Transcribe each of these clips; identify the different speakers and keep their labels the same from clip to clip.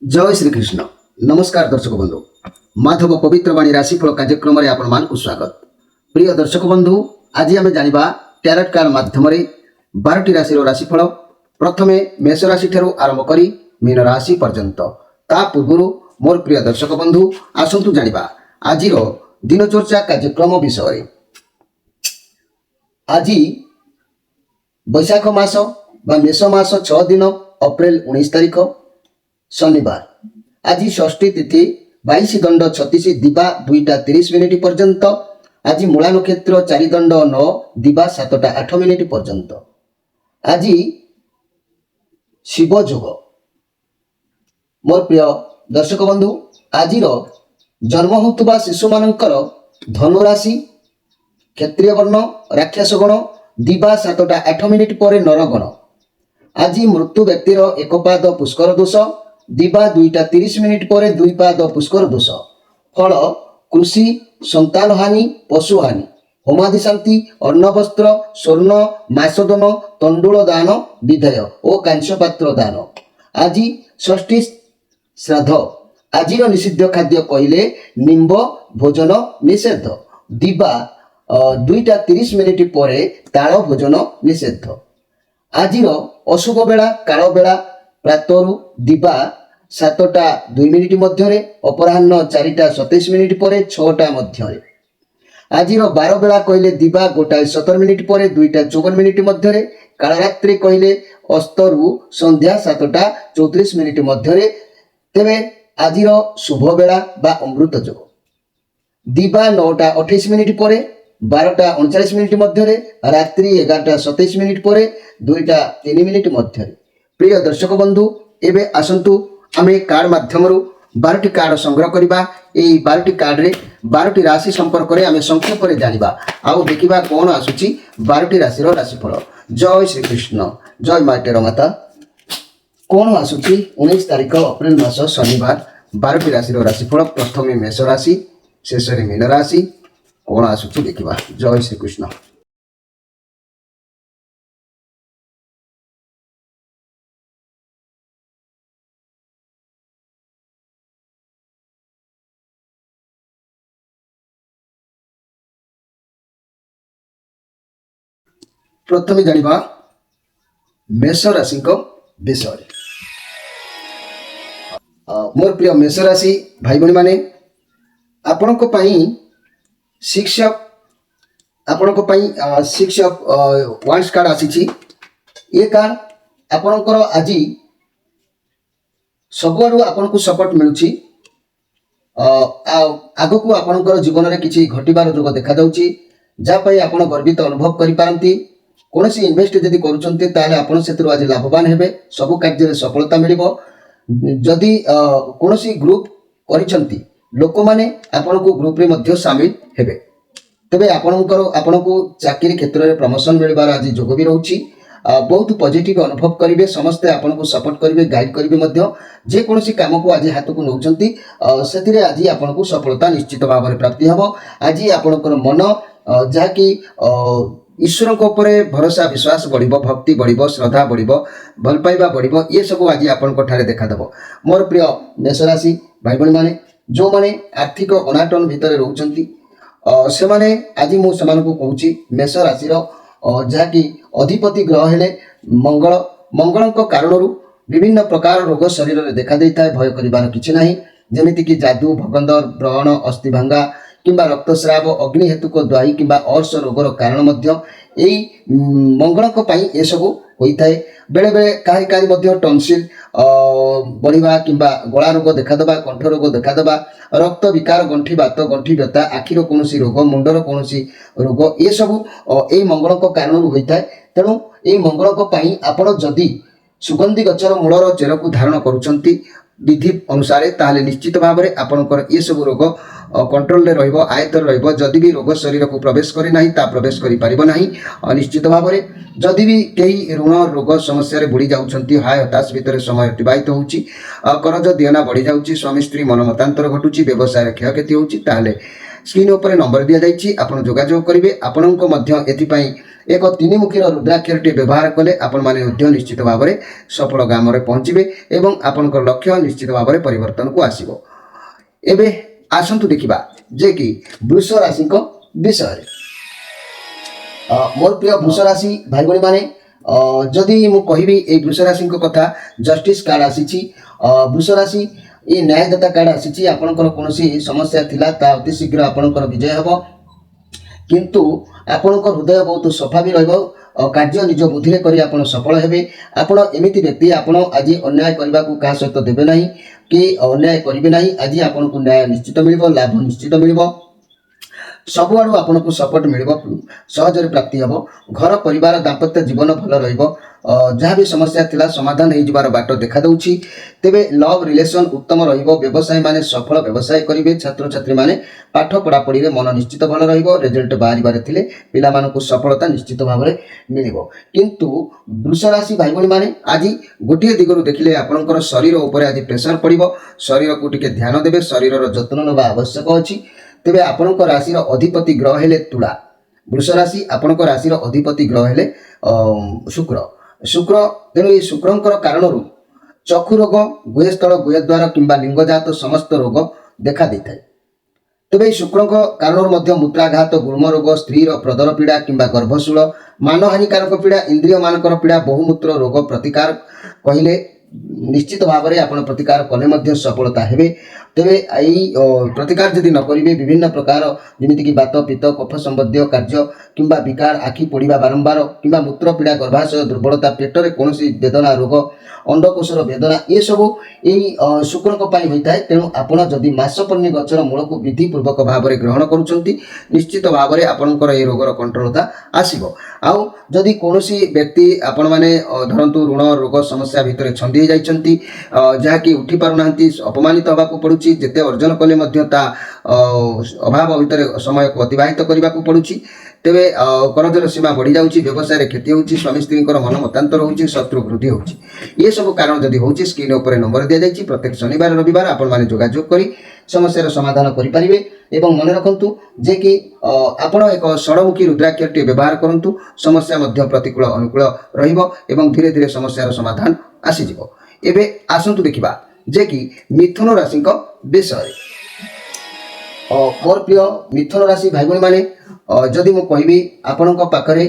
Speaker 1: जय श्री कृष्ण। नमस्कार दर्शक बंधु, माधव पवित्र वाणी राशिफल कार्यक्रम में आपण को स्वागत। प्रिय दर्शक बंधु, आज आम जाना टैरोट कार्ड माध्यम 12टी राशि राशिफल। प्रथमे मेष राशि ठारू आरंभ करी मीन राशि पर्यंत। ता पूर्व मोर प्रिय दर्शक बंधु आसतु जाना आज दिनचर्चा कार्यक्रम विषय। आज बैशाख मास मेष मास 6 दिन अप्रैल 19 तारिख शनिवार। आज षष्ठी तिथि 22 दंड 36 दिवा 2:30 पर्यंत। आज मूला नक्षत्र 4 दंड 9 दिवा 7:08 पर्यंत। आज शिव जोग। मोर प्रिय दर्शक बंधु, आज जन्म होता शिशु मानकर धनु राशि क्षत्रिय वर्ण राक्षस गण दिवा 7:08 पर नरगण। आज मृत्यु व्यक्तिर एक पाद पुष्कर दोष दिवा 2:30 पर 2 पाद पुष्कर दोष। फल कृषि संतान हानि पशु हानि होमादि शांति अन्न वस्त्र स्वर्ण मासदन तंडुल दान विधेय और कांस्य पात्र दान। आज षष्ठी श्राद्ध। आज निषिद्ध खाद्य कहले निम्ब भोजन निषेध दिवा 2:30 पर ताल भोजन निषेध। आज अशुभ बेला काल बेला प्रातरु दिवा 7:02 मध्य अपराह्न 4:27 पर 6टा मध्य। आज बार बेला कहले दिवा 1:17 पर 2:54 मध्य। कालरात्रि कहले अस्तरु संध्या 7:34 मध्य। तेरे आज शुभ बेला बा अमृत जोग दिवा 9:28 पर 12:39 मध्य। रात्रि 11:27 पर 2:03 मध्य। प्रिय दर्शक बंधु, एबे आसंतु आमे कार्ड माध्यम 12टी कार्ड संग्रह करबा। एई 12टी कार्ड रे 12टी राशि संपर्क रे आमे संक्षेप रे जानिबा। आउ देखिबा कोन आसुची 12टी राशि रो राशिफल। जय श्री कृष्ण। जय मातेर माता। कोन आसुची 19 तारिख अप्रैल मास शनिवार 12टी राशि रो राशिफल। प्रथमे मेष राशि, शेष रे मीन राशि। कोन आसुची देखिबा। जय श्री कृष्ण। प्रथमे जानिबा मेष राशि विषय। मोर प्रिय मेष राशि भाई बहनी माने आपण को पई 6 आपण को पई 6 वांस कार्ड आसी। ये कार्ड आपणकर आज सबुआडू आपण को सपोर्ट मिलुची। आगो को आपणकर जीवन में किसी घटिबार जोग देखा जाउची, जा पई आपण गर्वित अनुभव करि पारंती। कोनसी इन्वेस्ट जदि करूचंती ताले आपण सेतरु आज लाभवान हेबे। सब कार्य रे सफलता मिलिबो। जदि कोनसी ग्रुप करिसंती लोक माने आपण को ग्रुप रे मध्य शामिल हेबे। तबे आपण को चाकरी क्षेत्र रे प्रमोशन मिलबार आज जोग भी रहउची। बहुत पॉजिटिव अनुभव करिवे। समस्त आपण को सपोर्ट करिवे, गाइड करिवे मध्य। जे कोनसी काम को आज हाथ को नउचंती सेतिरे आज आपण को सफलता निश्चित भाव में प्राप्ति हबो। आज आपणकर मन जहा कि ईश्वर को ऊपर भरोसा विश्वास बढ़िबो, भक्ति बढ़िबो, श्रद्धा बढ़िबो, भल पाइबा बढ़िबो। ये सब आज आपण को ठारे देखा देबो। मोर प्रिय मेष राशि भाई बहनी माने जो माने आर्थिक अनाटन भितर रहउचंती से माने आज मु समान को कहूची मेष राशि रो जहा कि अधिपति ग्रह हेले मंगल। मंगल को कारणरू विभिन्न प्रकार रोग शरीर में देखा देता है। भय करिबार किछि नाही। जेमिति कि जादू भगंदर ब्रण अस्थिभांगा किंबा रक्तस्राव अग्नि हेतु को द्वाई किंबा अर्श रोगर कारण मध्य एई मंगल को पाई ए सब होता है। बेले बेले काही काही मध्य टॉन्सिल बढ़िबा किंबा गला रोग देखा देबा, कंठ रोग देखा देबा, रक्त विकार, गंठी बात, गंठी व्यथा, आखिर कोनोसी रोग, मुंडर कोनोसी रोग, ये सब एई मंगल को कारण होता है। तेणु एई मंगल को पाई आपण जदि सुगंधी गछर मूलर चेर को धारण करूछंती विधि अनुसार ताहले निश्चित भाव में आपणकर ये सब रोग कंट्रोल रे रहइबो, आयत्तर रहइबो। जदि भी रोग शरीर को प्रवेश करि नाही ता प्रवेश करि परिबो नाही। निश्चित भाव में जदि भी कई ऋण रोग समस्या रे बुड़ी जाउछंती, हाय हताश भितर समय अतिबाहित होउची, करज दियना बढ़ी जाउची, स्वामी स्त्री मनमतांतर घटुची, व्यवसाय क्षयक्षति होउची, ताहले स्क्रीन ऊपर नंबर दिया जाइछि। आपण जोगाजोग करिवे। आपणको मध्य एथि पई एक तीनिमुखीर रुद्राक्षरटी व्यवहार कले आपण माने निश्चित भाव में सफल गाम में पहुँचे एवं आपणकर लक्ष्य निश्चित भाव में परिवर्तन को आसीबो। एबे आसंतु देखिबा जे कि वृष राशि विषय मोर प्रिय वृष राशि भाई भाई माने जदि मु कहबी ए वृष राशि कथा जस्टिस कार्ड आसी वृष राशि ये न्यायदाता कार्ड आसी आपणकर कोनोसी समस्या थिला ता अति शीघ्र आपणकर विजय हबो किंतु आपणकर हृदय बहुत सफा भी रहबो कार्य निज बुद्धि में करी आपण सफल हेबे। आपण एमिति व्यक्ति आपण आज अन्याय करबा को का सहित देबे नाही कि अन्याय करिवे नाही। आज आपण को न्याय निश्चित मिलिबो लाभ निश्चित मिलिबो सब आड़ू आपन को सपोर्ट मिलिबो सहजरे प्राप्ति हबो। घर परिवार दाम्पत्य जीवन भल रहिबो जहाँ भी समस्या थिला समाधान हो जिबार बाट देखा दउछि। तेबे लव रिलेशन उत्तम रहिबो व्यवसाय माने सफल व्यवसाय करिवे। छात्र छात्री माने पाठ पढ़ा पढ़ी रे मन निश्चित भल रहिबो। रिजल्ट बाहरी बारे थिले पिला मानकु सफलता निश्चित भाव में मिलिबो। किंतु वृष राशि भाई भाई माने आज गोटे दिगरु देखिले आपनकर शरीर ऊपर आज प्रेशर पड़िबो। शरीर को टिके ध्यान देबे शरीर जत्न नेबा आवश्यक अछि। तेबे आपनकर राशि अधिपति ग्रह हेले तुला वृष राशि आपनकर राशि अधिपति ग्रह हेले शुक्र तेणु ये शुक्रंकर कारणरू चक्षु रोग गुहस्थल गुहद्वार किंबा लिंगजात समस्त रोग देखा देता है। तेबे शुक्रंक कारण मूत्राघात गुल्म रोग स्त्री प्रदर पीड़ा किंबा गर्भशूल मानहानिकारक पीड़ा इंद्रिय मानकर पीड़ा बहुमूत्र रोग प्रतिकार कहले निश्चित भाव में आप प्रतिकार कले सफलता हेबे। तेबे यही प्रतिकार जदि न करेंगे विभिन्न प्रकार जमीक बात पित्त कफ संबंधी कार्य किंबा विकार आखि पड़ा बारंबार किंबा मूत्र पीड़ा गर्भाशय दुर्बलता पेटरे कौन वेदना रोग अंडकोशर वेदना ये सब यही शुक्रक होता है। तेणु आपड़ जदि मासपन्नी गचर मूल को विधिपूर्वक भाव में ग्रहण करुँच निश्चित भाव में आपंकर ये रोगर कंट्रोलता आसो। आउ जदि कौन व्यक्ति आपण मैंने धरतु ऋण रोग समस्या भितर छंदी जाइछंती जहाँकि उठी पारुना अपमानित होगा पड़ुछि जेते अर्जन कले अभाव भितर समय को अतिबाहित करने को पड़ुछि। तेबे करजर सीमा बढ़ी जाउछि व्यवसाय क्षति होउछि स्वामी स्त्री मन मतांतर होउछि शत्रु वृद्धि होउछि। ये सब कारण जदि होउछि स्क्रीन ऊपर नंबर दिया जाइछि प्रत्येक शनिवार रविवार आपण माने जोगाजोग करी समस्यार समाधान करि परिबे। एवं मन रखंतु जे कि आपण एक षडमुखी रुद्राक्षरटी व्यवहार करंतु समस्या मध्य प्रतिकूल अनुकूल रहिबो एवं धीरे धीरे समस्यार समाधान आसी जिवो। एबे आसंतु देखिबा जे कि मिथुन राशि विषय मोर प्रिय मिथुन राशि भाई भाई माने जदि मु कहबी आपण पाखरे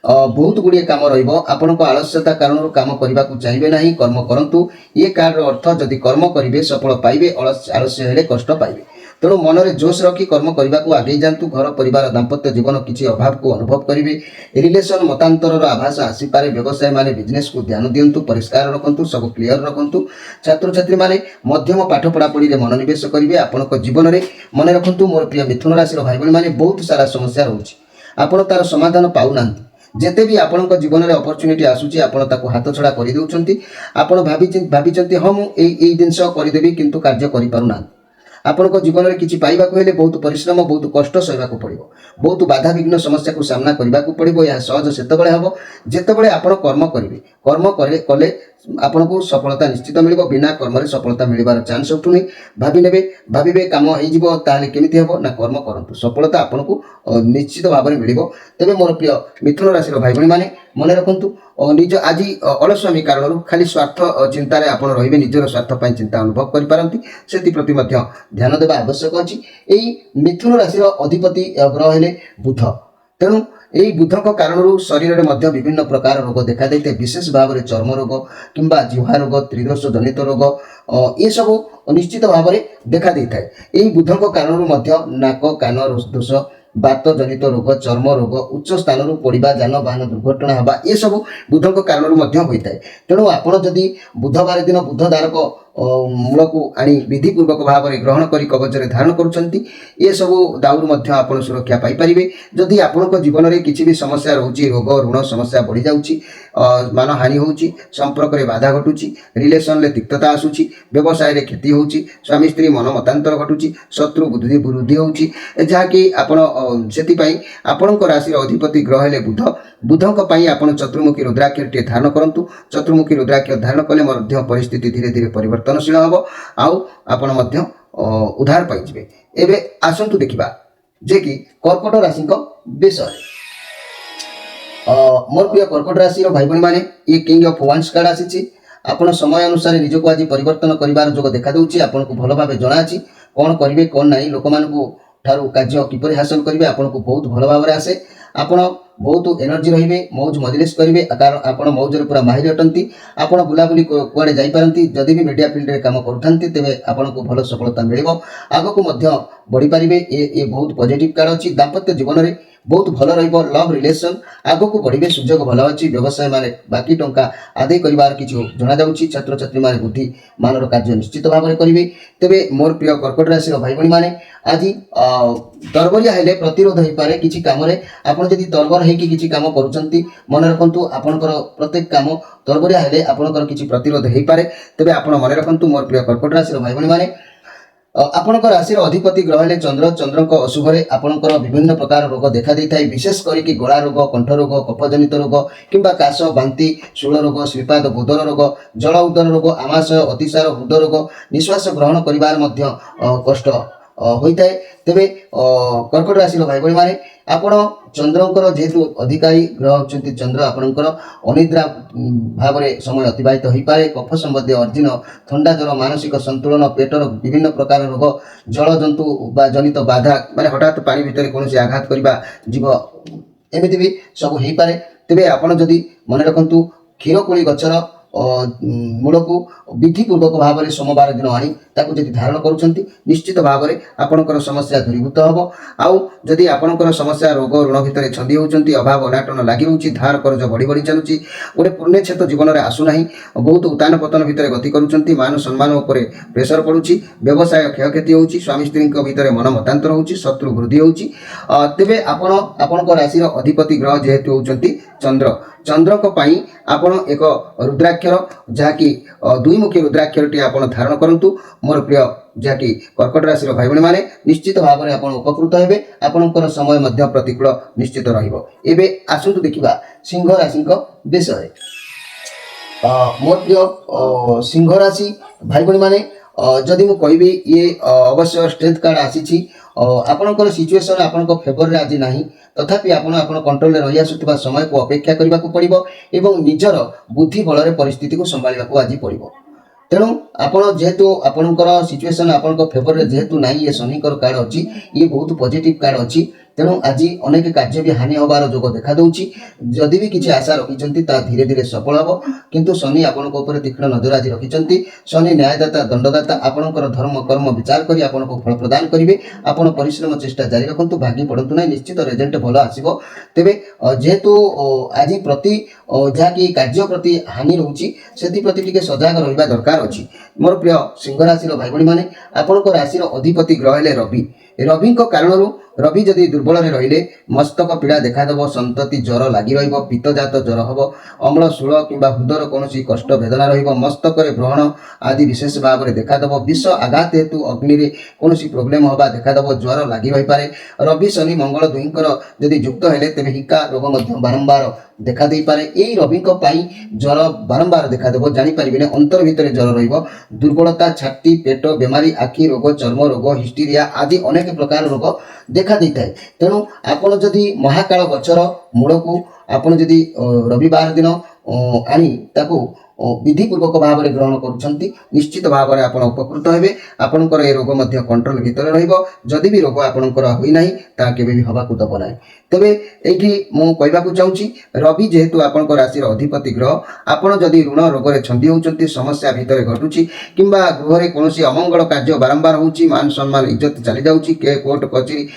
Speaker 1: बहुत गुड़िए काम रहा आलस्यता कारण काम करने को चाहिए ना कर्म करंतु ये कार्ड अर्थ जदि कर्म करेंगे सफल पाइबे आलस्य हेले कष्ट पाइबे। तेणु मन में जोश रखी कर्म करने को आगे जातु घर परिवार दाम्पत्य जीवन किसी अभाव को अनुभव करेंगे रिलेशन मतांतर आभास आसीपे व्यवसाय माने बिजनेस को ध्यान दिंतु परिष्कार रखु सब क्लीयर रखु। छात्र छात्री माने मध्यम पाठ पढ़ा पढ़ी मनोनिवेश करेंगे आपण जीवन में मन रखु। मोर प्रिय मिथुन राशि भाई भाई माने बहुत सारा समस्या रोचे आपण तार समाधान पाऊना जेते भी आपण जीवन में अपॉर्चुनिटी आसूची आपण ताको हाथ छड़ा कर दउचंती आपण भाभी हाँ मुझे जिनस करदेवी किंतु कार्य करि पारुना। आपण जीवन में किसी पाइबा हेले बहुत परिश्रम बहुत कष्ट सहवाक पड़ो बहुत बाधा विघ्न समस्या को सामना करने को पड़ो। यह सहज से हम जितेबाला आप कर्म करेंगे कर्म कले आपन को सफलता निश्चित मिल बिना कर्म सफलता मिलबार चांस उठुनी भाभी ने भावे कम होमती हम ना कर्म करूँ सफलता आपन को निश्चित भाव में मिल। तेज मोर प्रिय मिथुन राशि भाई भाई मैंने मन रखु निज आज अलस्वामी कारण खाली स्वार्थ चिंतार आप रे निजर स्वार्थ चिंता अनुभव करपारती से प्रति ध्यान देवा आवश्यक अच्छी। यही मिथुन राशि अधिपति ग्रह हेले बुध तेणु यही बुधक कारण शरीर में विभिन्न प्रकार रोग देखा देते विशेष भाव में चर्म रोग किंबा जिह्वा रोग त्रिदोष जनित रोग ये सब निश्चित भाव में देखा देता है। यही बुधक कारण नाक कान दोष बात जनित रोग चर्म रोग उच्च स्थान पड़ा जानवाहन दुर्घटना हवा ये सब बुधक कारण होता है। तेणु आपड़ जदि बुधवार दिन बुध दारक मूल को आनी विधिपूर्वक भाव में ग्रहण कर कवच धारण करुँच ये सब दाउर आप सुरक्षा पाइपर। जदि आपण जीवन में किसी भी समस्या रोचे रोग ऋण समस्या बढ़ी जाऊँगी मान हानि हो संपर्क में बाधा घटुची रिलेशन में तिक्तता आसूची व्यवसाय में क्षति हो स्वामी स्त्री मन मतांतर घटुची शत्रु बुद्धि वृद्धि हो जहाँकि आपण राशि अधिपति ग्रह हेले बुध बुधक आप चतुर्मुखी रुद्राक्षर धारण करूँ। चतुर्मुखी रुद्राक्ष धारण कले परिस्थिति धीरे धीरे परिवर्तनशील हम आपण उद्धार पाइबे। एबे आसंतु देखिबा जे कि कर्कट राशि विषय मोर प्रिय कर्कट राशि भाई भाई मैंने ये किंग ऑफ वांस कार्ड आसी आपण समय अनुसार निजक आज परिवर्तन कर जोग देखा दूची आपन को भल भाव जना अछि कौन करेंगे कौन ना लोक मानू ठारू कार्य किपर हासिल करेंगे आपन को बहुत भल भाव आसे आपण बहुत एनर्जी रहिबे मौज मजलिस करेंगे कारण आपण मौजरे पूरा माहिर अटंती आपण बुलाबुली कुआडे जाई पारंती जदि भी मीडिया फील्ड रे काम करूथांती तेबे आपण को भल सफलता मिलिबो आगो को मध्य बढ़ी पारिबे ए बहुत पॉजिटिव कार्ड अछि दाम्पत्य जीवन रे बहुत भल रहिबो लव रिलेशन आगो को बढ़िबे सुजोग भल अछि व्यवसाय माने बाकी टंका आदय करिवार किछु जणा जाउछि छात्र छात्री माने बुद्धि मानर कार्य निश्चित भाव में करिवे तेबे मोर प्रिय कर्कट राशि भाई भाई माने आज तरबरिया हेले प्रतिरोध होई पारे किछि काम रे आपण जदि तरबर हे कि किछि काम करूचंती मन रखंतु आपनकर प्रत्येक काम तरबरिया हेले आपनकर किछि प्रतिरोध होई पारे तेबे आपण मन रखंतु मोर प्रिय कर्कट राशि भाई भाई माने आपणकर राशिर अधिपति ग्रह हेले चंद्र चंद्रक अशुभरे आपणकर विभिन्न प्रकार रोग देखा देता है विशेष करके गला रोग कंठ रोग कफजनित रोग किंबा काश बांति शूल रोग श्रीपाद गोदर रोग जल उदर रोग आमाशय अतिसार हृदय रोग निश्वास ग्रहण करिवार मध्य कष्ट होता है तेबे कर्कट राशि भाई भाई माने आपण चंद्रंकर जेहेतु अधिकारी ग्रह होचंती चंद्र आपणकर अनिद्रा भाव में समय अतिबाहित हो पारे कफ संबंधी अर्जिन थंडा ज्वर मानसिक संतुलन पेटर विभिन्न प्रकार रोग जल जंतु बा जनित बाधा माने हठात पानी भितर कौन आघात करबा जीव एमिति भी सब हो पारे तेबे आपण जदि मन रखंतु क्षीरकोली गछर मूल को विधिपूर्वक भाव में सोमवार दिन आनी ताकू जदि धारण करुछंती निश्चित भाव में आपणकर समस्या दूरीभूत हबो आउ जदि आपणकर समस्या रोग ऋण भितर छंदी होउछंती अभाव अनाटन लागि रहउची धार कर्ज बढ़ी बढ़ी चलुची गोटे पूर्णक्षेत जीवन में आसु नाही बहुत उतान पतन भितर गति करुछंती मान सम्मान ऊपर प्रेशर पड़ुची व्यवसाय क्षयक्षति होउची स्वामी स्त्री भितर मन मतांतर होउची शत्रु वृद्धि होउची तेबे आपणकर राशि अधिपति ग्रह जेहेतु होउछंती चंद्र चंद्र को पाई आपण एक रुद्राक्षर जहाँकि दुईमुखी रुद्राक्षर टी आपण धारण करंतु मोर प्रिय जहाँकि कर्कट राशि भाई भाई माने निश्चित भाव में आपण उपकृत हेबे आपणकर समय मध्य प्रतिकूल निश्चित रहिबो एबे आसंतु देखिबा सिंह राशि विषय मोर प्रिय सिंह राशि भाई भाई माने जदि मु कहबी ये अवश्य स्ट्रेंथ कार्ड आसी आपणकर सिचुएशन आपणक फेवर रे आज नाही तथापि आपण कंट्रोल रे रहि आसुथिबा समय को अपेक्षा करबा को पड़िबो एवं निजर बुद्धि बल रे परिस्थिति को संभालिबा को आज पड़िबो तेणु आपण जेहेतु आपणकर सिचुएशन आपणक फेवर रे जेहेतु नाही ये शनिकर कार्ड अछि ये बहुत पॉजिटिव कार्ड अछि तेणु आज अनेक कार्य भी हानि होबार जोग देखा दूची जदि भी किसी आशा रखिंट धीरे धीरे सफल हम किंतु शनि आपण तीक्ष्ण नजर आज रखिंट शनि न्यायदाता दंडदाता आपणकर धर्म कर्म विचार कर आपको फल प्रदान करेंगे आपण परिश्रम चेष्टा जारी रखु भागी पड़तु ना निश्चित रिजल्ट भल आसो तेरे जेहेतु आज प्रति जहाँकि कार्य प्रति हानि रोचे से प्रति सजग रहा दरकार अच्छी मोर प्रिय सिंह राशि भाई भाई मैंने आपण राशि अधिपति ग्रह है रवि रवि कारण रवि जदि दुर्बल रहिले मस्तक पीड़ा देखादेव संतति ज्वर लगी पित्तजात ज्वर हम अम्ल शूल कि हृदय कौन कष्ट वेदना रस्तक ग्रहण आदि विशेष भाव में देखादेव विष आघात हेतु अग्नि में कौन प्रोब्लेम हवा देखादेव ज्वर लगी रही पारे रवि शनि मंगल दुईंकर जदि युक्त हेले तेज हिका रोग बारंबार देखा दे पारे यही रवि ज्वर बारंबार देखादेव जानीपारे अंतर भितर ज्वर रुर्बलता छाती पेट बेमारी आखि रोग चर्म रोग हिस्टीरिया आदि अनेक प्रकार रोग देखा देता है तेणु आपड़ जदि महाकाल गचर मूल को आपड़ जदि रविवार दिन आनी ताकू विधिपूर्वक भाव में ग्रहण करुँच निश्चित भाव में आप उपकृत हे आपणकर ए रोग कंट्रोल भितर रदि भी रोग आपणकर होना केवे भी हवा दब ना तेरे ये मुझे चाहूँगी रवि जेहेतु आपण राशि अधिपति ग्रह आपड़ जदि ऋण रोग में छंदी होती समस्या भितर घटुची कि गृह में कौन अमंगल कार्य बारंबार होची मान सम्मान इज्जत चली जाऊँगी कोर्ट कचेरी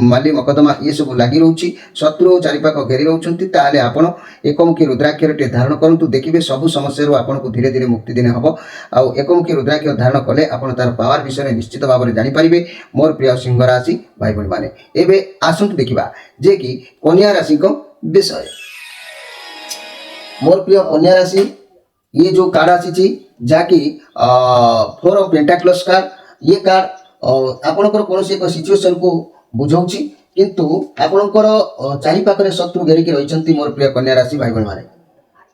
Speaker 1: माली मकदमा ये सब लगी रोचे शत्रु चारिपाख घेरी रोचे आपण एकमुखी रुद्राक्षर टे धारण करूँ देखिए सब समस्या आपको धीरे धीरे मुक्ति दिन हम आउ एकमुखी रुद्राक्ष धारण कले आप तार पावर विषय निश्चित भाव में जानीपारे मोर प्रिय सिंह राशि भाई भाई मैंने एवं आसतु देखा जे कि कन्या राशि विषय मोर प्रिय कन्या राशि ये जो कार्ड आसी जहाँकि 4 ऑफ पेंटाक्लस कार्ड ये कार्ड आपणकर कौन एक सिचुएशन को बुझाऊँगी किंतु आपणकर चारिपाखे शत्रु घेरिकी रही मोर प्रिय कन्या राशि भाई भाई मैंने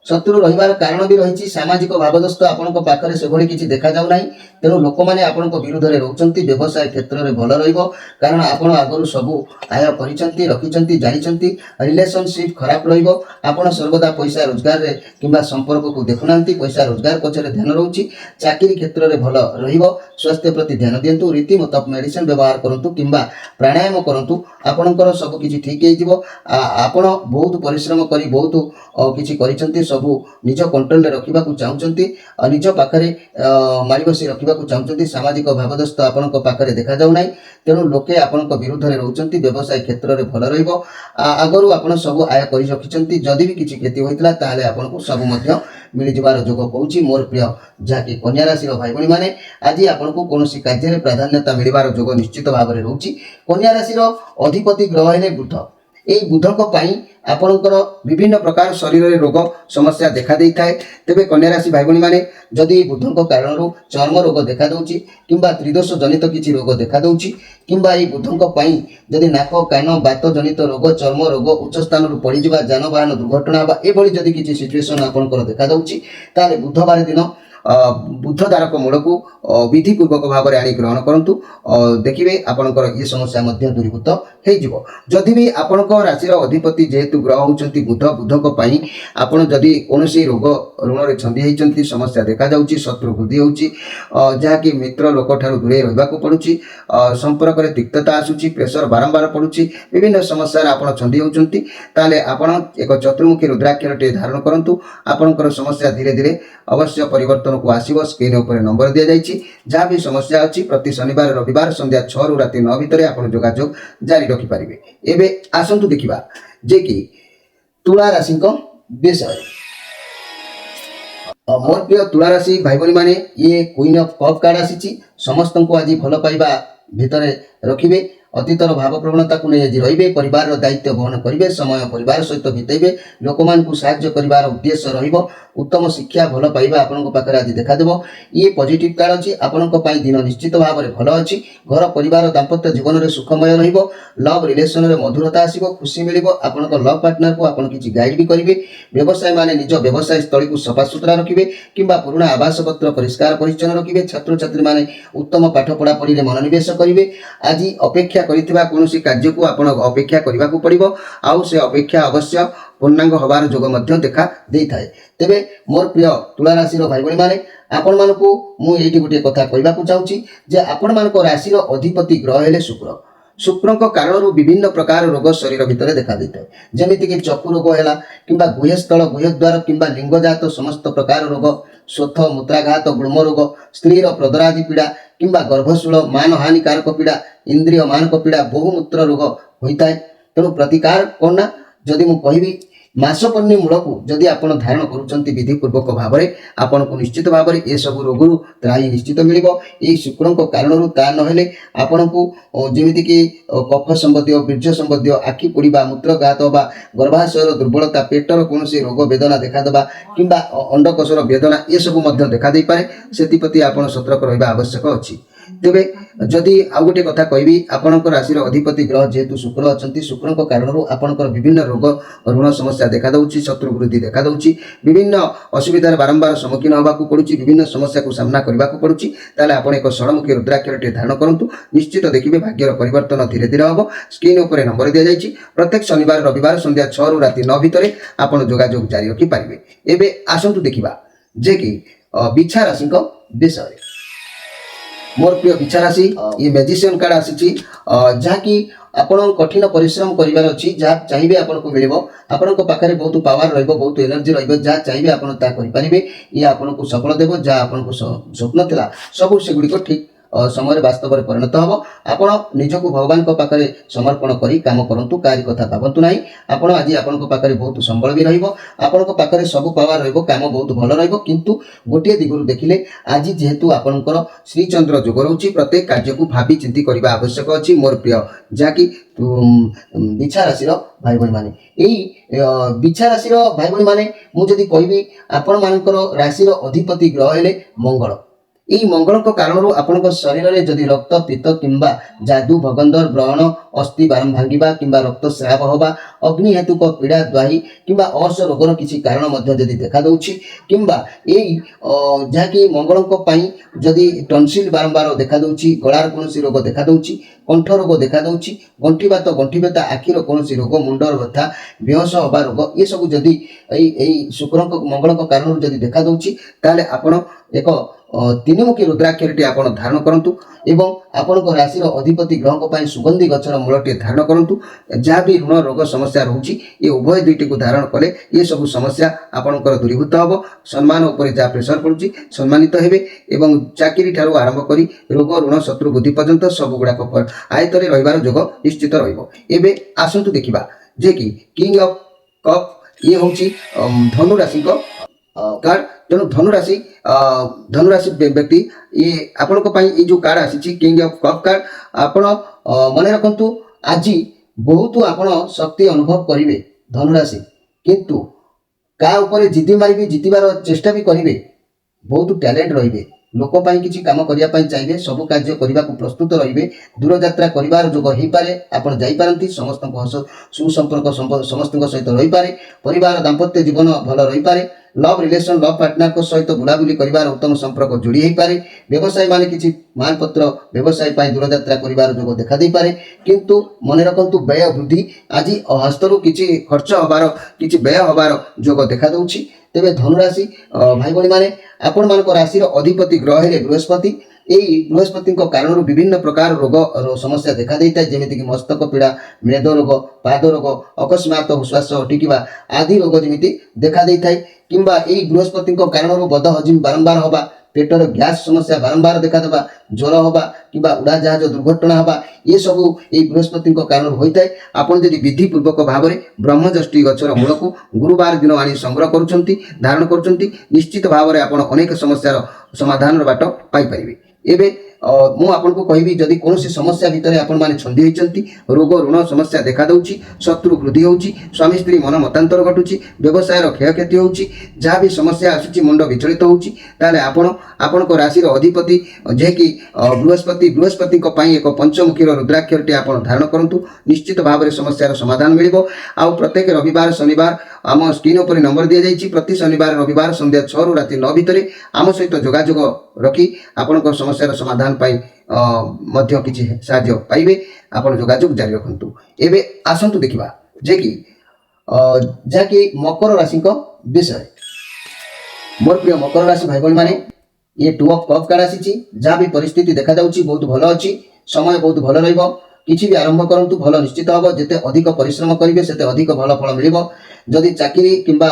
Speaker 1: शत्रु रहिबार कारण भी रही सामाजिक भावदस्त आपण पाखे से किसी देखा जाऊ ना तेणु लोक मैंने आपण विरुद्ध में रोचंती व्यवसाय क्षेत्र में भल रहिबो कारण आपण आगु सबू आय करिसंती रखिसंती जानिसंती रिलेशनशिप खराब रहिबो आपण सर्वदा पैसा रोजगार रे किंबा संपर्क को देखुनांती पैसा रोजगार पछरे ध्यान रहउची चाकरी क्षेत्र में भल रहिबो स्वास्थ्य प्रति ध्यान दियंतु रीति मुताबिक मेडिसिन व्यवहार करंतु किंबा प्राणायाम करंतु आपणकर सब किछि ठीक हे जिवो आपण बहुत परिश्रम करी बहुत किछि करिसंती सबू निज कंट्रोल रे रखिबा को चाहुचंती निज पाखरे मारी बसी रखिबा को चाहुचंती सामाजिक भावदस्त आपणक पाखरे देखा जाउ नाही तेणु लोके आपणक विरुद्ध रे रहउचंती व्यवसाय क्षेत्र रे भल रहिबो आगरु आपण सब आय करि रखिसंती जदि भी किछि क्षति होइतला ताले आपणको सब मध्य मिली जबार जोग कहूची मोर प्रिय जाके कन्या राशि भाई भणी माने आज आपको कौन कार्य में प्राधान्यता मिलबार जोग निश्चित भाव में रोचे कन्या राशि अधिपति ग्रह है बुध यही बुधक आपणकर विभिन्न प्रकार शरीर में रोग समस्या देखा दे था तेरे कन्या राशि भाई भणी माने जदि बुधक कारण चर्म रोग देखा दूची किंबा त्रिदोष जनित किसी रोग देखा दूची किंबा ये बुधक जदि नाक कान बात जनित रोग चर्म रोग उच्च स्थान पड़ीजा जानवाहन दुर्घटना एभली जदि किसी सिचुएसन आपंकर देखा दूची ताले बुधवार दिन बुध द्वारक मूल को विधिपूर्वक भाव में आनी ग्रहण करूँ देखिए आपंकर ये समस्या दूरीभूत हो जदि भी आपण राशि अधिपति जेहेतु ग्रह होती बुध बुधक आपड़ जदि कौन रोग ऋण में छंदी होती समस्या देखा जाऊँगी शत्रु वृद्धि होची जहाँकि मित्र लोक ठार दूरे रहा पड़ुची संपर्क में तिक्तता आसूची प्रेसर बारंबार पड़ुची विभिन्न समस्या आप छंदी होती ताले आपण एक चतुर्मुखी रुद्राक्षर टे धारण करूँ आपणकर समस्या धीरे धीरे अवश्य परिवर्तन को आसीबो स्क्रीन ऊपर नंबर दिया जाइछि जहाँ भी समस्या अछि प्रति शनिवार रविवार संध्या 6 रु राति 9 भितर आपण जोगाजोग जारी रखि परिबे एबे आसंतु देखिबा जे कि तुला राशि को विषय मोर प्रिय तुला राशि भाई भणी माने ये क्वीन ऑफ कप कार्ड आसीछि समस्त को आज भल पाइबा भितर रखिबे अतीतर भाव प्रवणता को नहीं रही परिवार दायित्व बहन करेंगे समय परिवार सहित बितेबे लोक मानू साहाय्य कर उद्देश्य रहिबो उत्तम शिक्षा भल पाइबा आपण पाखे आज देखादेव ये पॉजिटिव कार्ड अच्छी आपण दिन निश्चित भाव में भल अच्छी घर परिवार दाम्पत्य जीवन में सुखमय रहिबो लव रिलेशन में मधुरता आसिबो खुशी मिलिबो आपण लव पार्टनर को आपण किछि गाइड भी करेंगे व्यवसाय माने निज व्यवसाय स्थली को सफा सुतरा रखिबे किंबा पुराना आवास पत्र परिष्कार परिच्छन्न रखिबे छात्र छात्री माने उत्तम पाठ पढ़ा पढ़ी मनोनिवेश करेंगे आज अपेक्षा करिथिबा कोनोसी कार्य को आपण अपेक्षा करबा को पड़िबो आउ से अपेक्षा अवश्य पूर्णांग हबार जोग मध्य देखा देई थाए तेबे मोर प्रिय तुला राशि भाई भणी माने आपण मानकु मु एठी गुटे कथा कहबा को चाहूची जे आपण मानको राशि रो अधिपति ग्रह हेले शुक्र शुक्रक कारण विभिन्न प्रकार रोग शरीर भितर देखा देता है जमीती कि चक्षु रोग है कि गुहस्थल गुहद्वार कि लिंगजात समस्त प्रकार रोग स्वथ मूत्राघात गुल्म रोग स्त्री प्रदरादि पीड़ा कि गर्भशूल मान हानिकारक पीड़ा इंद्रिय मानक पीड़ा बहुमूत्र रोग होता है तेणु प्रतिकार कौन ना जदि मु कहबी मासपन्नी मूल को जदि आप धारण करुँच विधिपूर्वक भाव में आपन को निश्चित भाव में ये सब रोगरू त्राही निश्चित मिल शुक्र कारण ता ना आपण को जमीती कि कफ संबंधी बीर्ज संबंधी आखि पोड़ा मूत्रघात बा गर्भाशयर दुर्बलता पेटर कौन रोग वेदना देखादेवा कि अंडकोशर वेदना ये सब देखा दे पारे से आप सतर्क रहा आवश्यक अच्छी तेबे जदि आउ गोटे कथा कहबी आपणकर राशि अधिपति ग्रह जेहेतु शुक्र अच्छा शुक्र कारण आपणकर विभिन्न रोग ऋण समस्या देखा दूची शत्रु वृद्धि देखा दूची विभिन्न असुविधार बारंबार सम्मुखीन होगा पड़ुची विभिन्न समस्या को सामना करने को पड़ुची ताले आपण एक षड़मुखी रुद्राक्षर टे धारण करूँ निश्चित देखिए भाग्यर परिवर्तन धीरे धीरे हम स्क्रीन उपर नंबर दि जाइए प्रत्येक शनिवार रविवार संध्या 6 रु राति 9 भितर आपण जोगाजोग जारी रखि पारिबे एबे आसंतु देखिबा जे कि बिछा राशि विषय मोर प्रिय बिछा राशि ये मैजिशियन कार्ड आसी जहाँकि आपण कठिन परिश्रम करिवार अछि जहाँ चाहिए आपन को मिलिबो आपन को पाखरे बहुत पावर रहइबो बहुत एनर्जी रहइबो जहाँ चाहिए आपन ता करि परिबे ये आपन को सफल देबो जहाँ आपन को स्वप्न थिला सब से गुडी को ठीक समय वास्तव में परिणत हम आपण निजक भगवान पाखे समर्पण करी काम करंतु कारी कथा भावतु नाही आपण आज आपण पाखे बहुत संबल भी रहिबो आपण पाखे सब पावर रहिबो काम बहुत भल रहिबो किंतु गोटे दिगरु देखिले आज जेहेतु आपणकर श्रीचंद्र जोग रहउची प्रत्येक कार्य को भाबी चिंती करबा आवश्यक अछि मोर प्रिय जाकी बिछा राशि भाई भणी माने एई बिछा राशि भाई भणी माने मु जदि कहबी आपण मानकर राशि अधिपति ग्रह हेले मंगल এই ମଙ୍ଗଳଙ୍କ କାରଣରୁ ଆପଣଙ୍କ ଶରୀରରେ ଯଦି ରକ୍ତ ପିତ୍ତ କିମ୍ବା ଯାଦୁ ଭଗନ୍ଦର ବ୍ରଣ ଅସ୍ଥି ଭାଙ୍ଗିବା କିମ୍ବା ରକ୍ତସ୍ରାବ ହେବା ଅଗ୍ନି ହେତୁକ ପୀଡ଼ା ଦ୍ୱାହି କିମ୍ବା ଅର୍ଶ ରୋଗର କିଛି କାରଣ ମଧ୍ୟ ଯଦି ଦେଖାଦେଉଛି କିମ୍ବା ଏଇ ଯାହାକି ମଙ୍ଗଳଙ୍କ ପାଇଁ ଯଦି ଟନସିଲ୍ ବାରମ୍ବାର ଦେଖାଦେଉଛି ଗଳାର କୌଣସି ରୋଗ ଦେଖାଦେଉଛି କଣ୍ଠ ରୋଗ ଦେଖାଦେଉଛି ଗଣ୍ଠି ବ୍ୟଥା ଆଖିର କୌଣସି ରୋଗ ମୁଣ୍ଡର ବ୍ୟଥା ବେହୋସ ହେବା ରୋଗ ଏସବୁ ଯଦି ଏଇ ଶୁକ୍ରଙ୍କ ମଙ୍ଗଳଙ୍କ କାରଣରୁ ଯଦି ଦେଖାଦେଉଛି ତାହେଲେ ଆପଣ ଏକ ତିନିମୁଖୀ ରୁଦ୍ରାକ୍ଷରଟି ଆପଣ ଧାରଣ କରନ୍ତୁ ଏବଂ ଆପଣଙ୍କ ରାଶିର ଅଧିପତି ଗ୍ରହଙ୍କ ପାଇଁ ସୁଗନ୍ଧି ଗଛର ମୂଳଟିଏ ଧାରଣ କରନ୍ତୁ। ଯାହା ବି ଋଣ ରୋଗ ସମସ୍ୟା ରହୁଛି ଏ ଉଭୟ ଦୁଇଟିକୁ ଧାରଣ କଲେ ଏସବୁ ସମସ୍ୟା ଆପଣଙ୍କର ଦୂରୀଭୂତ ହେବ। ସମ୍ମାନ ଉପରେ ଯାହା ପ୍ରେସର ପଡ଼ୁଛି ସମ୍ମାନିତ ହେବେ ଏବଂ ଚାକିରି ଠାରୁ ଆରମ୍ଭ କରି ରୋଗ ଋଣ ଶତ୍ରୁ ବୁଦ୍ଧି ପର୍ଯ୍ୟନ୍ତ ସବୁଗୁଡ଼ାକ ଆୟତ୍ତରେ ରହିବାର ଯୋଗ ନିଶ୍ଚିତ ରହିବ। ଏବେ ଆସନ୍ତୁ ଦେଖିବା ଯେ କି କିଙ୍ଗ ଅଫ୍ କପ୍ ଇଏ ହେଉଛି ଧନୁ ରାଶିଙ୍କ କାର୍ଡ। ତେଣୁ ଧନୁରାଶି ବ୍ୟକ୍ତି ଇଏ ଆପଣଙ୍କ ପାଇଁ ଏଇ ଯେଉଁ କାର୍ଡ ଆସିଛି କିଙ୍ଗ ଅଫ୍ କପ୍ କାର୍ଡ ଆପଣ ମନେ ରଖନ୍ତୁ ଆଜି ବହୁତ ଆପଣ ଶକ୍ତି ଅନୁଭବ କରିବେ ଧନୁରାଶି, କିନ୍ତୁ କାହା ଉପରେ ଜିଦି ମାରିବି ଜିତିବାର ଚେଷ୍ଟା ବି କରିବେ, ବହୁତ ଟ୍ୟାଲେଣ୍ଟ ରହିବେ, ଲୋକ ପାଇଁ କିଛି କାମ କରିବା ପାଇଁ ଚାହିଁବେ, ସବୁ କାର୍ଯ୍ୟ କରିବାକୁ ପ୍ରସ୍ତୁତ ରହିବେ, ଦୂରଯାତ୍ରା କରିବାର ଯୋଗ ହେଇପାରେ, ଆପଣ ଯାଇପାରନ୍ତି, ସମସ୍ତଙ୍କ ସୁସମ୍ପର୍କ ସମସ୍ତଙ୍କ ସହିତ ରହିପାରେ, ପରିବାର ଦାମ୍ପତ୍ୟ ଜୀବନ ଭଲ ରହିପାରେ, ଲଭ୍ ରିଲେସନ୍ ଲଭ୍ ପାର୍ଟନରଙ୍କ ସହିତ ବୁଲାବୁଲି କରିବାର ଉତ୍ତମ ସମ୍ପର୍କ ଯୋଡ଼ି ହେଇପାରେ, ବ୍ୟବସାୟୀ ମାନେ କିଛି ମାଲପତ୍ର ବ୍ୟବସାୟ ପାଇଁ ଦୂରଯାତ୍ରା କରିବାର ଯୋଗ ଦେଖାଦେଇପାରେ, କିନ୍ତୁ ମନେ ରଖନ୍ତୁ ବ୍ୟୟ ବୃଦ୍ଧି ଆଜି ହସ୍ତରୁ କିଛି ଖର୍ଚ୍ଚ ହେବାର କିଛି ବ୍ୟୟ ହେବାର ଯୋଗ ଦେଖାଦେଉଛି। ତେବେ ଧନୁରାଶି ଭାଇ ଭଉଣୀମାନେ ଆପଣମାନଙ୍କ ରାଶିର ଅଧିପତି ଗ୍ରହ ହେଲେ ବୃହସ୍ପତି। এই বৃহস্পতিଙ୍କ କାରଣରୁ ବିଭିନ୍ନ ପ୍ରକାର ରୋଗ ସମସ୍ୟା ଦେଖାଦେଇଥାଏ, ଯେମିତିକି ମସ୍ତକ ପୀଡ଼ା, ମେଦ ରୋଗ, ପାଦ ରୋଗ, ଅକସ୍ମାତ ଶ୍ୱାସ ଅଟକିବା ଆଦି ରୋଗ ଯେମିତି ଦେଖାଦେଇଥାଏ କିମ୍ବା ଏହି ବୃହସ୍ପତିଙ୍କ କାରଣରୁ ବଦ ହଜମ ବାରମ୍ବାର ହେବା, ପେଟର ଗ୍ୟାସ୍ ସମସ୍ୟା ବାରମ୍ବାର ଦେଖାଦେବା, ଜ୍ୱର ହେବା କିମ୍ବା ଉଡ଼ାଜାହାଜ ଦୁର୍ଘଟଣା ହେବା ଏସବୁ ଏହି ବୃହସ୍ପତିଙ୍କ କାରଣରୁ ହୋଇଥାଏ। ଆପଣ ଯଦି ବିଧିପୂର୍ବକ ଭାବରେ ବ୍ରହ୍ମଯଷ୍ଟି ଗଛର ମୂଳକୁ ଗୁରୁବାର ଦିନ ଆଣି ସଂଗ୍ରହ କରୁଛନ୍ତି ଧାରଣ କରୁଛନ୍ତି ନିଶ୍ଚିତ ଭାବରେ ଆପଣ ଅନେକ ସମସ୍ୟାର ସମାଧାନର ବାଟ ପାଇପାରିବେ। ଏବେ ମୁଁ ଆପଣଙ୍କୁ କହିବି ଯଦି କୌଣସି ସମସ୍ୟା ଭିତରେ ଆପଣମାନେ ଛନ୍ଦି ହୋଇଛନ୍ତି, ରୋଗ ଋଣ ସମସ୍ୟା ଦେଖାଦେଉଛି, ଶତ୍ରୁ ବୃଦ୍ଧି ହେଉଛି, ସ୍ୱାମୀ ସ୍ତ୍ରୀ ମନ ମତାନ୍ତର ଘଟୁଛି, ବ୍ୟବସାୟର କ୍ଷୟକ୍ଷତି ହେଉଛି, ଯାହା ବି ସମସ୍ୟା ଆସୁଛି ମୁଣ୍ଡ ବିଚଳିତ ହେଉଛି, ତାହେଲେ ଆପଣଙ୍କ ରାଶିର ଅଧିପତି ଯିଏକି ବୃହସ୍ପତିଙ୍କ ପାଇଁ ଏକ ପଞ୍ଚମୁଖୀର ରୁଦ୍ରାକ୍ଷରଟି ଆପଣ ଧାରଣ କରନ୍ତୁ, ନିଶ୍ଚିତ ଭାବରେ ସମସ୍ୟାର ସମାଧାନ ମିଳିବ। ଆଉ ପ୍ରତ୍ୟେକ ରବିବାର ଶନିବାର ଆମ ସ୍କ୍ରିନ୍ ଉପରେ ନମ୍ବର ଦିଆଯାଇଛି, ପ୍ରତି ଶନିବାର ରବିବାର ସନ୍ଧ୍ୟା 6ରୁ ରାତି 9 ଭିତରେ ଆମ ସହିତ ଯୋଗାଯୋଗ ରଖି ଆପଣଙ୍କ ସମସ୍ୟାର ସମାଧାନ ପାଇଁ ମଧ୍ୟ କିଛି ସାହାଯ୍ୟ ପାଇବେ। ଆପଣ ଯୋଗାଯୋଗ ଜାରି ରଖନ୍ତୁ। ଏବେ ଆସନ୍ତୁ ଦେଖିବା ଯେ କି ଯାହାକି ମକର ରାଶିଙ୍କ ବିଷୟରେ। ମୋର ପ୍ରିୟ ମକର ରାଶି ଭାଇ ଭଉଣୀମାନେ ये 2 ऑफ कप कार्ड आसी जहाँ भी परिस्थिति देखा जाउची बहुत भल अच्छी, समय बहुत भल रहिबो, किछि भी आरंभ करंतु भल निश्चित हबो, जेते अधिक परिश्रम करिवे सेते अधिक भल फल मिलिबो। जदि चाकरी किंबा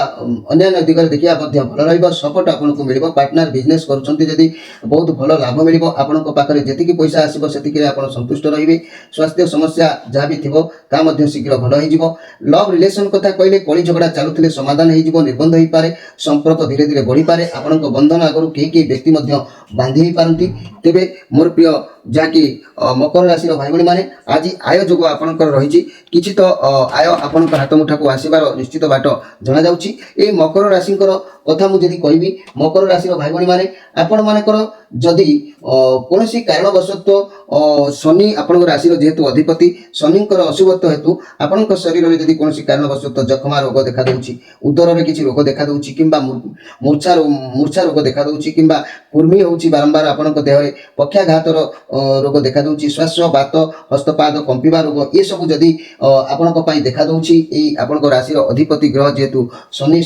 Speaker 1: अन्य दिगरे देखिया मध्य भल रहिबो, सपोर्ट आपनको मिलिबो। पार्टनर बिजनेस करूछंती जदि बहुत भल लाभ मिलिबो, आपनको पाखरे जेतिकी पैसा आसीबो सेतिकी आपण संतुष्ट रहिबे। स्वास्थ्य समस्या जहाँ भी थिबो ता मध्य शीघ्र भल होई जिवो। लव रिलेशन कथा कहले कଳି झगड़ा चालुथिले समाधान होई जिवो, निर्बंध होई पारे, संपर्क धीरे धीरे बढ़ी पारे, आपनको बंधन आगरु केही व्यक्ति मध्य बांधी होई पारंती। तेबे मोर प्रिय जाकी मकर राशि भाई भाई माने आज आय जोग आपनकर रही किछि तो आय आपनकर हाथ मुठाको आसीबार निश्चित बाट जना जाउछि। ए मकर राशि कथा मुझे कहबी मकर राशि भाई भाई माने आपण मानकर जदि कोनोसी कारणवशत शनि आपन राशि जेहेतु अधिपति शनिंकर अशुभत्व हेतु आपन शरीर में जदि कोनोसी कारणवशत जखमा रोग देखा दूची, उदर में किसी रोग देखा दूची किंबा मूर्छा रोग देखा दूची किंबा कुर्मी होची बारंबार आपन देह पक्षाघातर रोग देखा दूची, श्वास बात हस्तपाद कंपिबा रोग ये सब जदि आपन देखा दूची आपन राशि अधिपति ग्रह जेहेतु शनि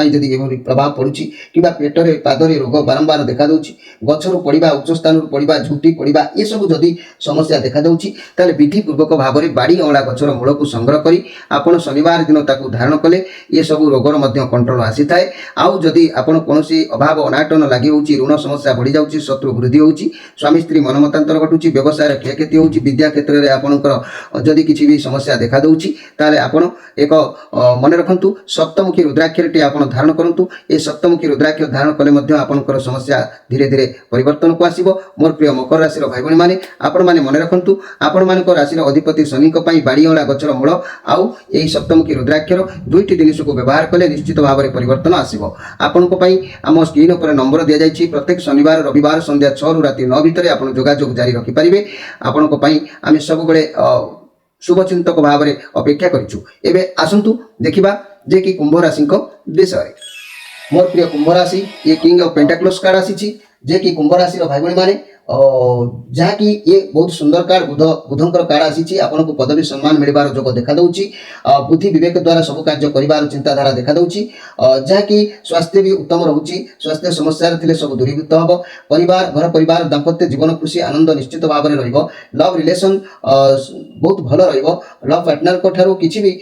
Speaker 1: जदि एभली प्रभाव पड़ुची किंबा पेटरे पादरे रोग बारंबार देखा दूची, गछरु पड़िबा उच्च स्थान पड़िबा झुंटी पड़िबा ये सब जदि समस्या देखा दूची ताले विधि पूर्वक भाव में बाड़ी अँला गछर मूल को संग्रह करी आपन शनिवार दिन ताकू धारण कले ये सब रोगर मध्य कंट्रोल आसी थाए। आउ जदि आपन कोनोसी अभाव अनाटन लागि होउची, ऋण समस्या बढ़ी जाउची, शत्रु वृद्धि होउची, स्वामी स्त्री मनमतांतर घटुची, व्यवसाय क्षयक्षति होउची, विद्या क्षेत्र में आपनकर जदि किछि भी समस्या देखा दूची ताले आपन एक मन रखंतु सप्तमुखी रुद्राक्षरटी आपन धारण करंतु। ए এই সপ্তমুখী রুদ্রাক্ষ ধারণ কলে মধ্যে আপনার সমস্যা ধীরে ধীরে পরিবর্তনକୁ আসিব। মোর প্রিয় মকর রাশির ভাই ভଉଣୀ মানে ଆପଣ ମାନେ মনে রাখন্তু ଆପଣମାନଙ୍କ রাশির অধিপতি শনিଙ୍କ ପାଇଁ বাড়িঅଁଳା ଗଛର ମୂଳ ଆଉ ଏହି ସପ୍ତମୁଖୀ ରୁଦ୍ରାକ୍ଷର ଦୁଇଟି ଜିନିଷକୁ ବ୍ୟବହାର କଲେ ନିଶ୍ଚିତ ଭାବରେ ପରିବର୍ତ୍ତନ ଆସିବ। ଆପଣଙ୍କ ପାଇଁ ଆମ ସ୍କ୍ରିନ୍ ଉପରେ ନମ୍ବର ଦିଆଯାଇଛି। ପ୍ରତ୍ୟେକ ଶନିବାର ରବିବାର ସନ୍ଧ୍ୟା 6ରୁ ରାତି 9 ଭିତରେ ଆପଣ ଯୋଗାଯୋଗ ଜାରି ରଖିପାରିବେ। ଆପଣଙ୍କ ପାଇଁ ଆମେ ସବୁବେଳେ शुभचिंतक भाव में अपेक्षा करिछु। एबे आसंतु देखिबा जे कि कुंभ राशि विषय। मोर प्रिय कुंभ राशि ये किंग ऑफ पेंटाक्लोस कार्ड आसी जे कि कुंभ राशि भाई भाई माने जहाँ कि ये बहुत सुंदर कार्ड बुधंकर कार्ड आसी आपन को पदवी सम्मान मिलबार जोग देखा दउची। बुद्धि विवेक द्वारा सब कार्य करिवार चिंताधारा देखा दउची। जहाँ कि स्वास्थ्य भी उत्तम रहउची। स्वास्थ्य समस्या थिले सब दूरीभूत हबो। परिवार घर परिवार दाम्पत्य जीवन खुशी आनंद निश्चित भाव में रहिबो। लव रिलेशन बहुत भल रहिबो। लव पार्टनर को ठारो किछि भी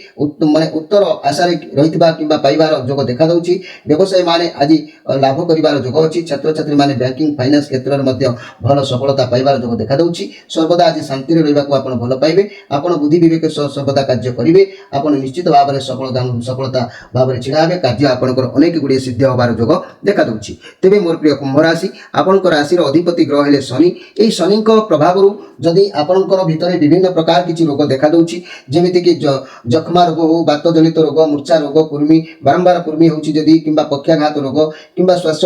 Speaker 1: माने उत्तर आशा रे रहितबा किबा पाइबार जोग देखा दउची। व्यवसाय माने आज लाभ करिवार जोग अछि। छात्र छात्री माने बैंकिंग फाइनेंस क्षेत्र में मध्य भल सफलता पाइबार जोग देखा दउची। सर्वदा आज शांति रे रहिबाकू आपण भल पाइबे। आपण बुद्धि विवेक सर्वदा कार्य करिवे। आपण निश्चित भाव में सफलता भाव में छिड़ा हेबे। कार्य आपनकर अनेक गुडी सिद्ध होबार जोग देखा दउची। तेबे मोर प्रिय कुंभ राशि आपनकर राशि रो अधिपति ग्रह हेले शनि। एई शनि को प्रभाव रु जदि आपनकर भितरे विभिन्न प्रकार किछि रोग देखा दउची जेमिति कि जखमा रोग हो बात जनित रोग मूर्छा रोग कुर्मी बारंबार कुर्मी होउची जदि किंबा पक्षाघात रोग किंबा श्वास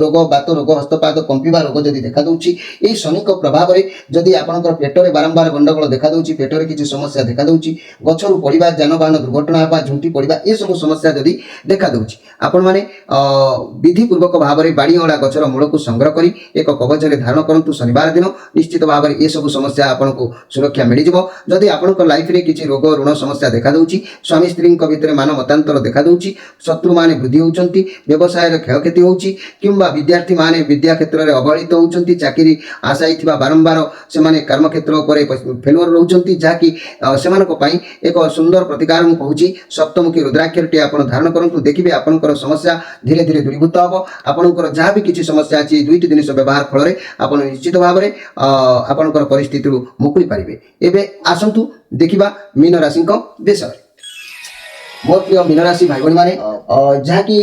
Speaker 1: रोग बात रोग हस्तपाद कंपिबा रोग जदि देखा दउची एई शनि को प्रभाव रे जदि आपनकर पेटरे बारंबार गंडगोल देखा दउची पेटरे किछि समस्या देखा दउची गछरु पड़िबा जानबाहन दुर्घटना हेबा झुंटी पड़िबा ए सब समस्या जदि देखा दउची आपण माने विधि पूर्वक भाव रे बाड़ीअंला गछर मूल को संग्रह करी एक कवच रे धारण करंतु शनिवार दिन निश्चित भाव में ए सब समस्या आपको सुरक्षा मिल जिवो। जदि आपनकर लाइफ रे किछि रोग ऋण समस्या देखा दउची स्वामी स्त्री भितर मान मतांतर देखा दउची शत्रु माने वृद्धि होउचंती व्यवसाय रे क्षयक्षति होउची किंबा विद्यार्थी माने विद्या क्षेत्र रे अवहेलित होउचंती चाकरी आशाई थिबा बारंबार से माने कर्म क्षेत्र उपरे फेलुअर रहउचंती जाकी सेमानको पई एक सुंदर प्रतिकार मु कहूची सप्तमुखी रुद्राक्षरटी आपण धारण करंतु देखिबे आपनकर समस्या धीरे धीरे दूरीभूत हबो। आपनकर जहाँ भी किछि समस्या अछि दुईटी जिनिस व्यवहार फल रे आपण निश्चित भाव में आपनकर परिस्थिति रु मुकुली पारिबे। एबे आसंतु देखिबा मीन राशि विषय। मोर प्रिय मीन राशि भाई भौणी माने जहाँ कि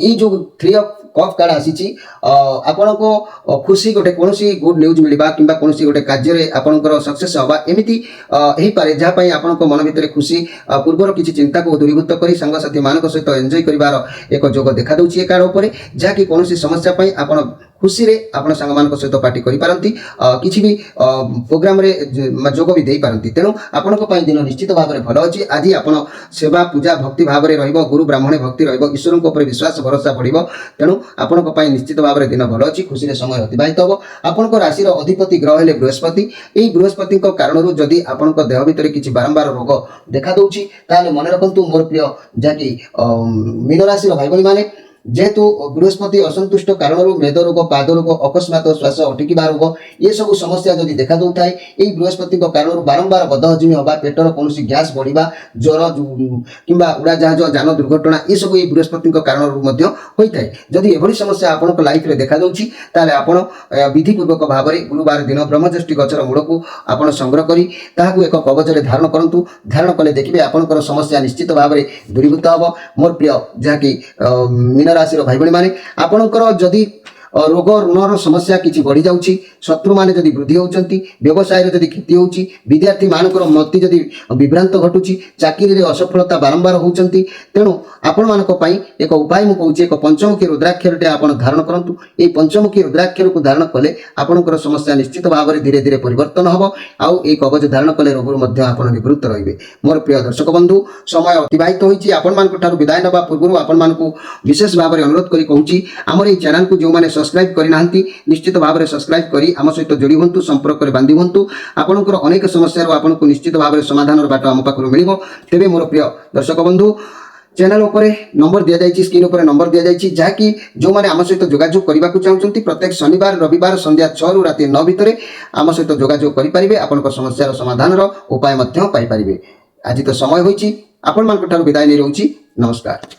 Speaker 1: ई जो 3 ऑफ कप कार्ड आसी आपण को खुशी गोटे कौन गुड न्यूज मिलवा कि कौन गोटे कार्य आपंकर सक्सेस हवा एमती हो पारे जहाँपाई आपण मन भितर खुशी पूर्वर किसी चिंता को दूरीभूत कर सांगसाथी मान सहित एंजॉय कर एक जोग देखा दूसरी कार्ड उपर जहाँकि कौन समस्या आपण खुशी रे आपण सांग मान सहित पार्टी करि पारंती किछि भी प्रोग्राम रे जोग भी देई पारंती। तेणु आपण दिन निश्चित भाव में भल अछि। आज आपण सेवा पूजा भक्ति भाव में रहिबो गुरु ब्राह्मण भक्ति रहिबो ईश्वर को ऊपर विश्वास भरोसा बढ़िबो। तेणु आपण निश्चित भाव में दिन भल अछि खुशी रे समय अतिबाहित हबो। आपण राशि रो अधिपति ग्रह हेले बृहस्पति। एई बृहस्पति को कारण जदि आपण देह भितर किछि बारंबार रोग देखा दउछि ताले मन रखंतु मोर प्रिय जाकी मीन राशि रो भाई भौणी माने जेहेतु बृहस्पति असंतुष्ट कारण मेद रोग पाद रोग अकस्मात श्वास अटकिबा रोग ये सब समस्या जदि देखा दउथाय एई बृहस्पति कारण बारंबार बदहजमी हवा पेटर कौन गैस बढ़िबा ज्वर किंबा उड़ाजहाज जान दुर्घटना ये सब एई बृहस्पति कारण होइथाय। जदि एभली समस्या आपनक लाइफ रे देखा दउछि ताले आपण विधि पूर्वक भाव में गुरुवार दिन ब्रह्मज्येष्ठी गछर मूल को आपण संग्रह करी ताहाकू एक कवच रे धारण करंतु। धारण कले देखिबे आपनकर समस्या निश्चित भाव में दूरीभूत हबो। मोर प्रिय जाकी मीन राशि भाई भौणी माने आपणकर जदि रोग ऋण समस्या किछि बढ़ी जाउछि शत्रु माने जदि वृद्धि होउचंती व्यवसाय रे जदि क्षति होउछि विद्यार्थी मानकर मति जदि विभ्रांत घटुछि चाकरी रे असफलता बारंबार होउचंती तेणु आपण मानक पई एक उपाय मु कहूछि एक पंचमुखी रुद्राक्षरटे आपण धारण करंतु। एई पंचमुखी रुद्राक्षर को धारण कले आपणकर समस्या निश्चित भाव में धीरे धीरे परिवर्तन हबो। आउ एई कवच धारण कले रोग मध्य आपण निवृत्त रहिबे। मोर प्रिय दर्शक बंधु समय अतिबाहित होइछि आपण मानक ठारू विदाय नबा पूर्व आपण मानकू विशेष भाव में अनुरोध करी कहूछि हमर एई चैनल को जो माने सब्सक्राइब करना निश्चित भाव में सब्सक्राइब करी आम सहित जोड़ी हूँ संपर्क में बांधी हूँ आपंकर अनेक समस्या आपको निश्चित भाव में समाधान बाट आम पाखु मिल। तेरे मोर प्रिय दर्शक बंधु चैनल उपरे नंबर दि जाइए स्क्रीन उपरे नंबर दि जाइए जहाँकि जो मैंने आम सहित जोगाजोग करने को चाहते प्रत्येक शनिवार रविवार संध्या 6 ରୁ ରାତି 9 भितर आम सहित जोगाजोग करेंगे आपण समस्या समाधान उपाय पाइपर। आज तो समय होती आपण मान विदाय नहीं रोची। नमस्कार।